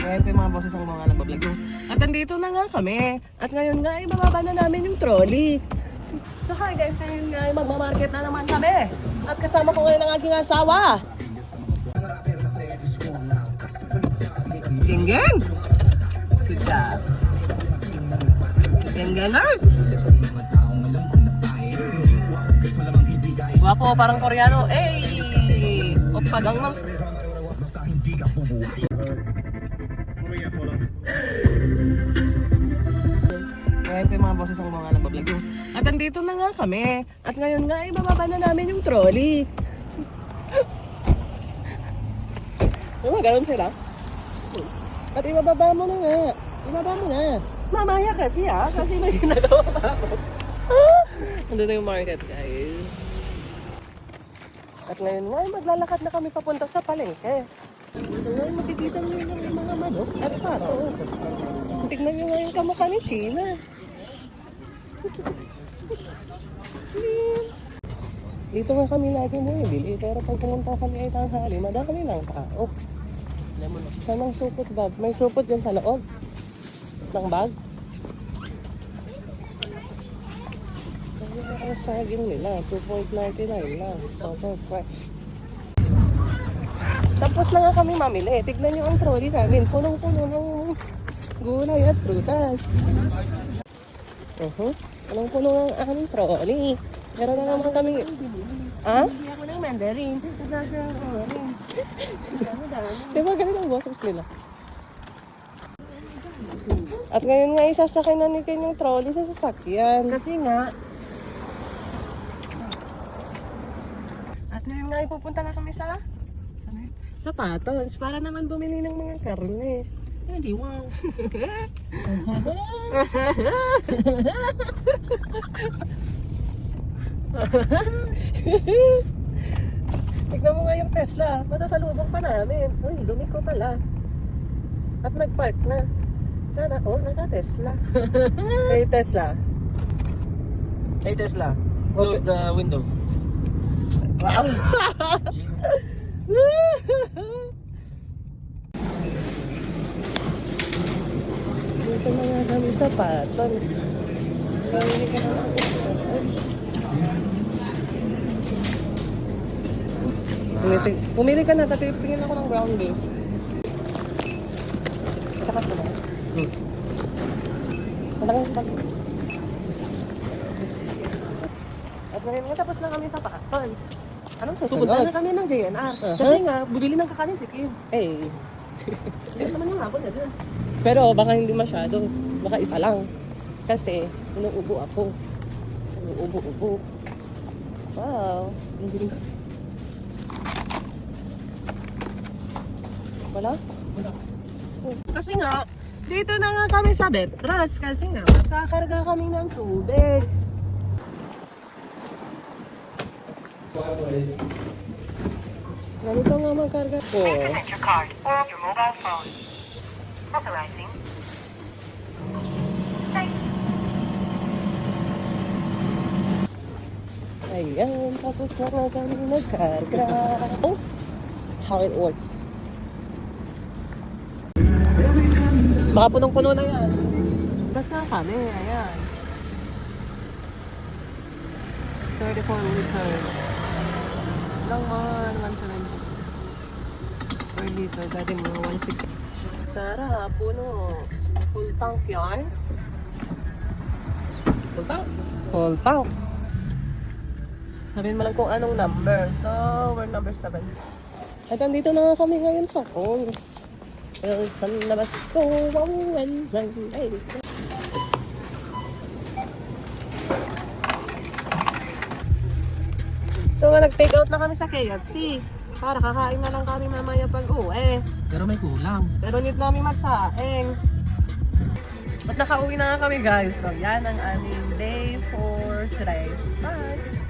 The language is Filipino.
Ngayon ko yung mga boses ng mga nagbablog. At nandito na nga kami. At ngayon nga ay bababa na namin yung trolley. So hi guys, ngayon nga ay magmamarket na naman kami. At kasama ko ngayon ang aking asawa. Geng-geng! Good job. Geng-gengers! Guwapo, parang Koreano. Ey! Oppa Gangnam Style. Ngayon ko yung mga boses ng mga nagbablog. At nandito na nga kami. At ngayon nga ay bababa na namin yung trolley. Ganun sila. At ibababa mo na nga. Ibaba mo na. Mamaya kasi kasi may ginagawa pa ako. Nandito yung market guys. At ngayon nga ay maglalakad na kami papunta sa palengke. Ngayon makikita nyo yung mga manok at pato. Tignan nyo nga yung kamukha ni Tina. Dito nga kami lagi bumibili, pero pag pumunta kami ay tanghali, madami ng tao. Saan ang supot ba? May supot dyan sa loob ng bag. Ang saging nila, 2.99 lang. Super fresh. Tapos na nga kami mamili. Tignan nyo ang trolley namin. Punong-puno ng gulay at prutas. Punong-puno ng aming trolley. Meron na naman kami... Hindi ako ng mandarin. Diba ganun ang boses nila? At ngayon nga isasakay na ni Ken yung trolley sa sasakyan. Kasi nga... At ngayon nga ipupunta na kami sa Patos para naman bumili ng mga karne. Hindi, wow. Tignan mo nga yung Tesla. Masasalubong pa namin. Uy, lumiko pala. At nag-park na. Sana, naka-Tesla. Hey, Tesla. Hey Tesla, close the window. Wow. Dito na nga kami sa Patos. Pumili ka na kami sa Patos. Pumili ka na, tingin ako ng brown beef. Saka ko na. At ngayon nga tapos na kami sa Patos. Anong susunod? Pupunta na kami ng JNR. Kasi nga, bumili ng kakanin si Kim. Hindi naman yung hapon na dun. Pero baka hindi masyado. Baka isa lang. Kasi, inuubo ako. Inuubo-ubo. Wow. Wala? Wala. Kasi nga, dito na nga kami sa Betras. Kasi nga, magkakarga kami ng tubig. Ganito nga magkarga ko. Implement your card or your mobile phone. Authorizing. Thank you. Ayan, tapos na nga kami nagkarga. How it works. Baka punong-puno na yan. Bas nga kami, ayan. 34 liters. Lang man, 170. Per liter, pwede mo 160. Sarap, puno. Full tank yan. Full tank? Full tank. Sabihin mo lang kung anong number. So, we're number 7. At andito na nga kami ngayon sa Coles. Sa labas ko, ay. So, nag-take out na kami sa KFC. Para kakain na lang kami mamaya pag uwi. Pero may kulang. Pero need namin magsaing. At nakauwi na nga kami guys. So, yan ang aming day for today. Bye!